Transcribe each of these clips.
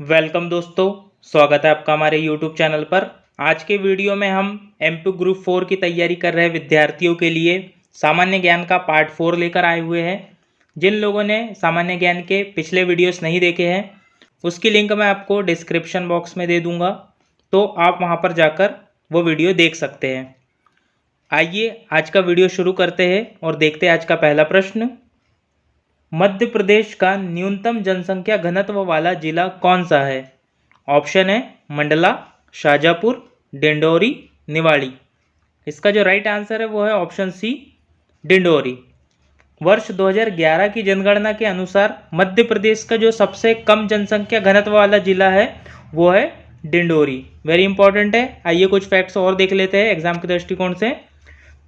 Welcome दोस्तों, स्वागत है आपका हमारे YouTube चैनल पर। आज के वीडियो में हम एमपी ग्रुप 4 की तैयारी कर रहे विद्यार्थियों के लिए सामान्य ज्ञान का पार्ट 4 लेकर आए हुए हैं। जिन लोगों ने सामान्य ज्ञान के पिछले वीडियोस नहीं देखे हैं, उसकी लिंक मैं आपको डिस्क्रिप्शन बॉक्स में दे दूंगा, तो आप वहां पर जाकर वो वीडियो देख सकते हैं। आइए आज का वीडियो शुरू करते हैं और देखते हैं आज का पहला प्रश्न। मध्य प्रदेश का न्यूनतम जनसंख्या घनत्व वाला जिला कौन सा है? ऑप्शन है मंडला, शाजापुर, डिंडोरी, निवाड़ी। इसका जो राइट आंसर है वो है ऑप्शन सी, डिंडोरी। वर्ष 2011 की जनगणना के अनुसार मध्य प्रदेश का जो सबसे कम जनसंख्या घनत्व वाला जिला है वो है डिंडोरी। वेरी इंपॉर्टेंट है। आइए कुछ फैक्ट्स और देख लेते हैं एग्जाम के दृष्टिकोण से।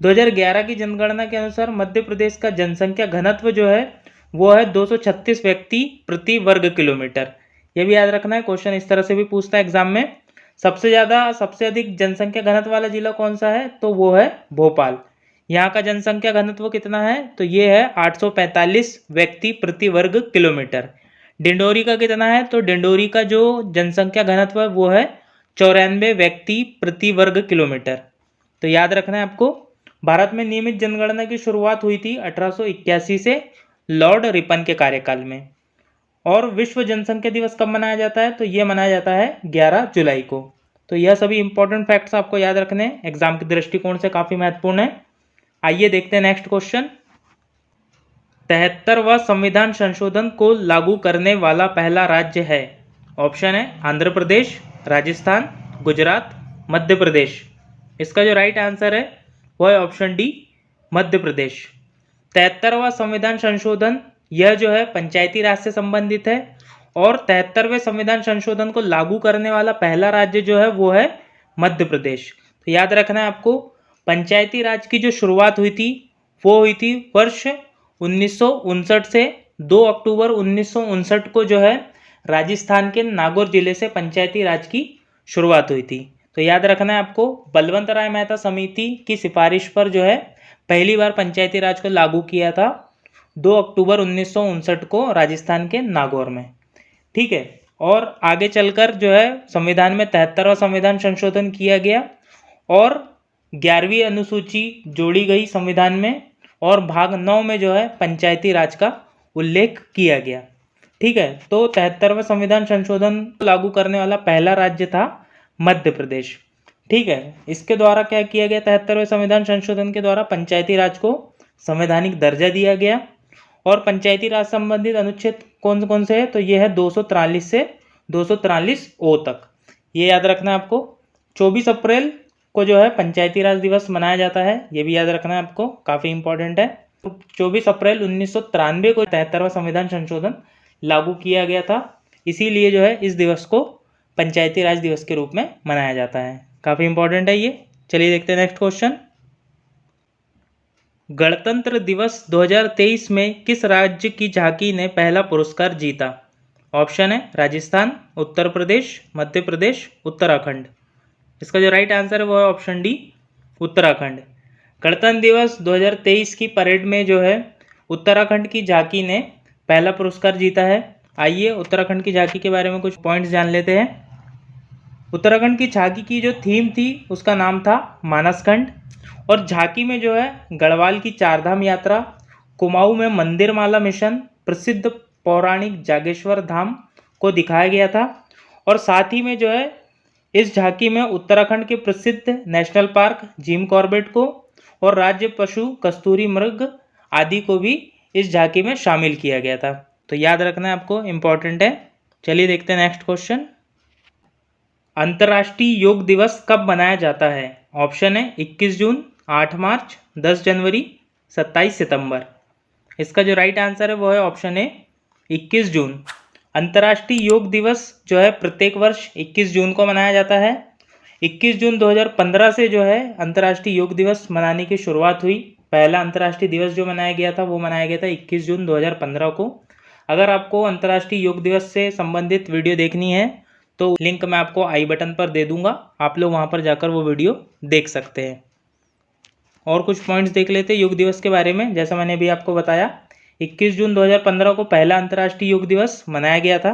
2011 की जनगणना के अनुसार मध्य प्रदेश का जनसंख्या घनत्व जो है वो है 236 व्यक्ति प्रति वर्ग किलोमीटर। ये भी याद रखना है, क्वेश्चन इस तरह से भी पूछता है एग्जाम में। सबसे अधिक जनसंख्या घनत्व वाला जिला कौन सा है? तो वो है भोपाल। यहाँ का जनसंख्या घनत्व कितना है? तो ये है 845 व्यक्ति प्रति वर्ग किलोमीटर। डिंडोरी का कितना है? तो डिंडोरी का जो जनसंख्या घनत्व है वो है 94 व्यक्ति प्रति वर्ग किलोमीटर। तो याद रखना है आपको। भारत में नियमित जनगणना की शुरुआत हुई थी 1881 से लॉर्ड रिपन के कार्यकाल में। और विश्व जनसंख्या दिवस कब मनाया जाता है? तो यह मनाया जाता है 11 जुलाई को। तो यह सभी इंपॉर्टेंट फैक्ट्स आपको याद रखने हैं, एग्जाम के दृष्टिकोण से काफी महत्वपूर्ण है। आइए देखते हैं नेक्स्ट क्वेश्चन। 73वां संविधान संशोधन को लागू करने वाला पहला राज्य है? ऑप्शन है आंध्र प्रदेश, राजस्थान, गुजरात, मध्य प्रदेश। इसका जो राइट आंसर है वो है ऑप्शन डी, मध्य प्रदेश। 73वां संविधान संशोधन यह जो है पंचायती राज से संबंधित है, और 73वें संविधान संशोधन को लागू करने वाला पहला राज्य जो है वो है मध्य प्रदेश। तो याद रखना है आपको, पंचायती राज की जो शुरुआत हुई थी वो हुई थी वर्ष 1959 से। 2 अक्टूबर 1959 को जो है राजस्थान के नागौर जिले से पंचायती राज की शुरुआत हुई थी। तो याद रखना है आपको, बलवंत राय मेहता समिति की सिफारिश पर जो है पहली बार पंचायती राज को लागू किया था 2 अक्टूबर 1959 को राजस्थान के नागौर में। ठीक है। और आगे चलकर जो है संविधान में 73वां संविधान संशोधन किया गया और 11वीं अनुसूची जोड़ी गई संविधान में, और भाग 9 में जो है पंचायती राज का उल्लेख किया गया। ठीक है। तो 73वां संविधान संशोधन लागू करने वाला पहला राज्य था मध्य प्रदेश। ठीक है। इसके द्वारा क्या किया गया? 73वें संविधान संशोधन के द्वारा पंचायती राज को संवैधानिक दर्जा दिया गया। और पंचायती राज संबंधित अनुच्छेद कौन कौन से है? तो ये है 243 से 243 ओ तक। ये याद रखना है आपको। 24 अप्रैल को जो है पंचायती राज दिवस मनाया जाता है, ये भी याद रखना है आपको, काफ़ी इंपॉर्टेंट है। 24 अप्रैल 1993 को 73वां संविधान संशोधन लागू किया गया था, इसीलिए जो है इस दिवस को पंचायती राज दिवस के रूप में मनाया जाता है। काफ़ी इंपॉर्टेंट है ये। चलिए देखते हैं नेक्स्ट क्वेश्चन। गणतंत्र दिवस 2023 में किस राज्य की झांकी ने पहला पुरस्कार जीता? ऑप्शन है राजस्थान, उत्तर प्रदेश, मध्य प्रदेश, उत्तराखंड। इसका जो राइट आंसर है वो है ऑप्शन डी, उत्तराखंड। गणतंत्र दिवस 2023 की परेड में जो है उत्तराखंड की झांकी ने पहला पुरस्कार जीता है। आइए उत्तराखंड की झांकी के बारे में कुछ पॉइंट्स जान लेते हैं। उत्तराखंड की झांकी की जो थीम थी उसका नाम था मानसखंड, और झांकी में जो है गढ़वाल की चारधाम यात्रा, कुमाऊं में मंदिर माला मिशन, प्रसिद्ध पौराणिक जागेश्वर धाम को दिखाया गया था। और साथ ही में जो है इस झांकी में उत्तराखंड के प्रसिद्ध नेशनल पार्क जिम कॉर्बेट को और राज्य पशु कस्तूरी मृग आदि को भी इस झांकी में शामिल किया गया था। तो याद रखना है आपको, इम्पॉर्टेंट है। चलिए देखते हैं नेक्स्ट क्वेश्चन। अंतर्राष्ट्रीय योग दिवस कब मनाया जाता है? ऑप्शन है 21 जून, 8 मार्च, 10 जनवरी, 27 सितंबर। इसका जो राइट आंसर है वो है ऑप्शन ए, 21 जून। अंतर्राष्ट्रीय योग दिवस जो है प्रत्येक वर्ष 21 जून को मनाया जाता है। 21 जून 2015 से जो है अंतर्राष्ट्रीय योग दिवस मनाने की शुरुआत हुई। पहला अंतर्राष्ट्रीय दिवस जो मनाया गया था वो मनाया गया था 21 जून 2015 को। अगर आपको अंतर्राष्ट्रीय योग दिवस से संबंधित वीडियो देखनी है तो लिंक मैं आपको आई बटन पर दे दूंगा, आप लोग वहां पर जाकर वो वीडियो देख सकते हैं। और कुछ पॉइंट्स देख लेते हैं योग दिवस के बारे में। जैसा मैंने अभी आपको बताया, 21 जून 2015 को पहला अंतर्राष्ट्रीय योग दिवस मनाया गया था,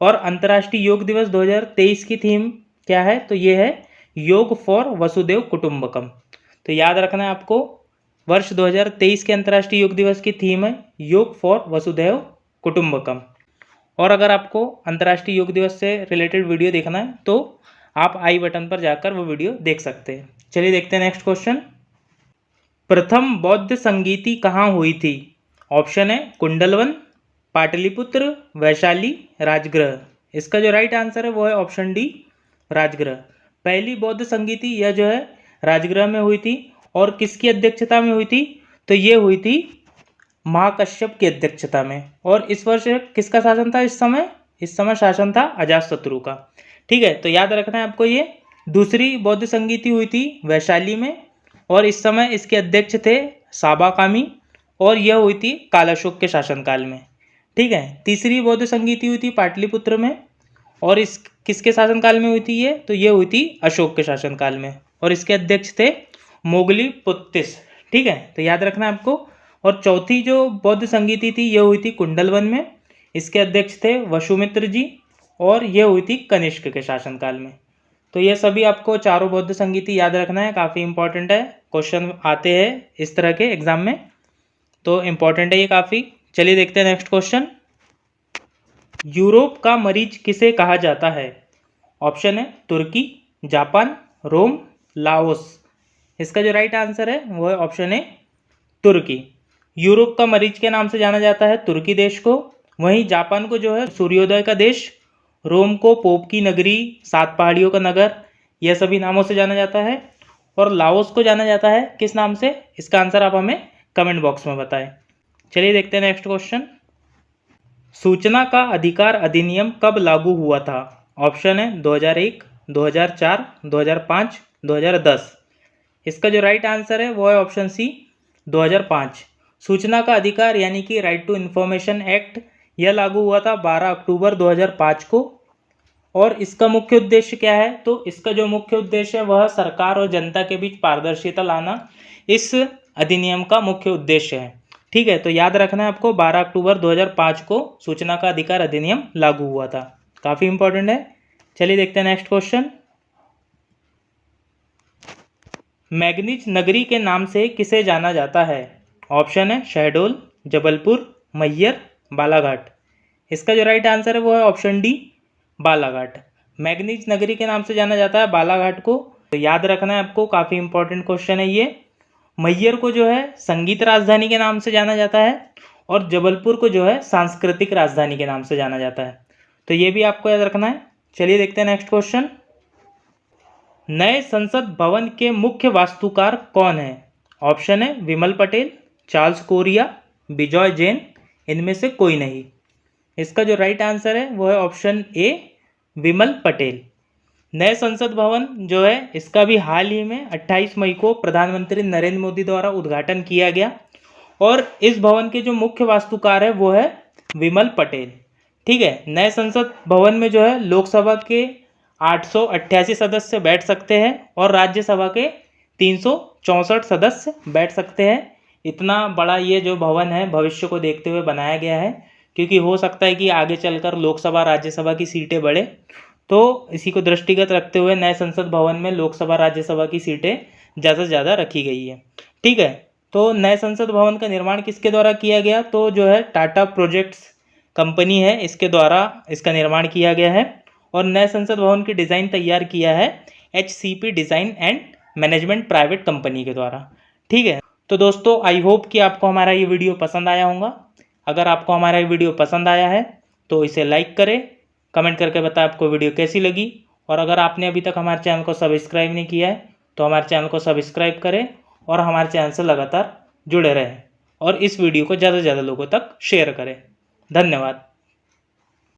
और अंतर्राष्ट्रीय योग दिवस 2023 की थीम क्या है? तो ये है योग फॉर वसुधैव कुटुंबकम। तो याद रखना है आपको, वर्ष 2023 के अंतर्राष्ट्रीय योग दिवस की थीम है योग फॉर वसुधैव कुटुंबकम। और अगर आपको अंतर्राष्ट्रीय योग दिवस से रिलेटेड वीडियो देखना है तो आप आई बटन पर जाकर वो वीडियो देख सकते हैं। चलिए देखते हैं नेक्स्ट क्वेश्चन। प्रथम बौद्ध संगीति कहाँ हुई थी? ऑप्शन है कुंडलवन, पाटलिपुत्र, वैशाली, राजगृह। इसका जो राइट आंसर है वो है ऑप्शन डी, राजगृह। पहली बौद्ध संगीति यह जो है राजगृह में हुई थी। और किसकी अध्यक्षता में हुई थी? तो ये हुई थी महाकश्यप की अध्यक्षता में। और इस वर्ष किसका शासन था? इस समय शासन था अजातशत्रु का। ठीक है, तो याद रखना है आपको, ये दूसरी बौद्ध संगीति हुई थी वैशाली में और इस समय इसके अध्यक्ष थे साबाकामी और यह हुई थी कालाशोक के शासनकाल में। ठीक है, तीसरी बौद्ध संगीति हुई थी पाटलिपुत्र में और इस किसके शासनकाल में हुई थी ये? तो ये हुई थी अशोक के शासनकाल में और इसके अध्यक्ष थे मोगलीपुत्तिस। ठीक है, तो याद रखना है आपको। और चौथी जो बौद्ध संगीति थी ये हुई थी कुंडलवन में, इसके अध्यक्ष थे वसुमित्र जी और ये हुई थी कनिष्क के शासनकाल में। तो ये सभी आपको चारों बौद्ध संगीति याद रखना है, काफ़ी इंपॉर्टेंट है, क्वेश्चन आते हैं इस तरह के एग्जाम में, तो इम्पॉर्टेंट है ये काफ़ी। चलिए देखते हैं नेक्स्ट क्वेश्चन। यूरोप का मरीज किसे कहा जाता है? ऑप्शन है तुर्की, जापान, रोम, लाओस। इसका जो राइट आंसर है वो है ऑप्शन है तुर्की। यूरोप का मरीज के नाम से जाना जाता है तुर्की देश को। वहीं जापान को जो है सूर्योदय का देश, रोम को पोप की नगरी, 7 पहाड़ियों का नगर, यह सभी नामों से जाना जाता है। और लाओस को जाना जाता है किस नाम से? इसका आंसर आप हमें कमेंट बॉक्स में बताएं। चलिए देखते हैं नेक्स्ट क्वेश्चन। सूचना का अधिकार अधिनियम कब लागू हुआ था? ऑप्शन है 2001, 2004, 2005, 2010। इसका जो राइट आंसर है वो है ऑप्शन सी, 2005। सूचना का अधिकार यानी कि राइट टू इन्फॉर्मेशन एक्ट यह लागू हुआ था 12 अक्टूबर 2005 को। और इसका मुख्य उद्देश्य क्या है? तो इसका जो मुख्य उद्देश्य है वह सरकार और जनता के बीच पारदर्शिता लाना इस अधिनियम का मुख्य उद्देश्य है। ठीक है, तो याद रखना है आपको, 12 अक्टूबर 2005 को सूचना का अधिकार अधिनियम लागू हुआ था, काफ़ी इंपॉर्टेंट है। चलिए देखते हैं नेक्स्ट क्वेश्चन। मैग्नीज नगरी के नाम से किसे जाना जाता है? ऑप्शन है शहडोल, जबलपुर, मैहर, बालाघाट। इसका जो राइट आंसर है वो है ऑप्शन डी, बालाघाट। मैग्नीज नगरी के नाम से जाना जाता है बालाघाट को। तो याद रखना है आपको, काफ़ी इंपॉर्टेंट क्वेश्चन है ये। मैहर को जो है संगीत राजधानी के नाम से जाना जाता है और जबलपुर को जो है सांस्कृतिक राजधानी के नाम से जाना जाता है, तो ये भी आपको याद रखना है। चलिए देखते हैं नेक्स्ट क्वेश्चन। नए संसद भवन के मुख्य वास्तुकार कौन है? ऑप्शन है विमल पटेल, चार्ल्स कोरिया, बिजॉय जैन, इनमें से कोई नहीं। इसका जो राइट आंसर है वो है ऑप्शन ए, विमल पटेल। नए संसद भवन जो है इसका भी हाल ही में 28 मई को प्रधानमंत्री नरेंद्र मोदी द्वारा उद्घाटन किया गया और इस भवन के जो मुख्य वास्तुकार है वो है विमल पटेल। ठीक है, नए संसद भवन में जो है लोकसभा के 888 सदस्य बैठ सकते हैं और राज्यसभा के 364 सदस्य बैठ सकते हैं। इतना बड़ा ये जो भवन है भविष्य को देखते हुए बनाया गया है, क्योंकि हो सकता है कि आगे चलकर लोकसभा राज्यसभा की सीटें बढ़े, तो इसी को दृष्टिगत रखते हुए नए संसद भवन में लोकसभा राज्यसभा की सीटें ज़्यादा से ज़्यादा रखी गई है। ठीक है, तो नए संसद भवन का निर्माण किसके द्वारा किया गया? तो जो है टाटा प्रोजेक्ट्स कंपनी है, इसके द्वारा इसका निर्माण किया गया है और नए संसद भवन की डिज़ाइन तैयार किया है HCP design and management private company के द्वारा। ठीक है, तो दोस्तों आई होप कि आपको हमारा ये वीडियो पसंद आया होगा। अगर आपको हमारा ये वीडियो पसंद आया है तो इसे लाइक करें, कमेंट करके बताएं आपको वीडियो कैसी लगी। और अगर आपने अभी तक हमारे चैनल को सब्सक्राइब नहीं किया है तो हमारे चैनल को सब्सक्राइब करें और हमारे चैनल से लगातार जुड़े रहें और इस वीडियो को ज़्यादा से ज़्यादा लोगों तक शेयर करें। धन्यवाद।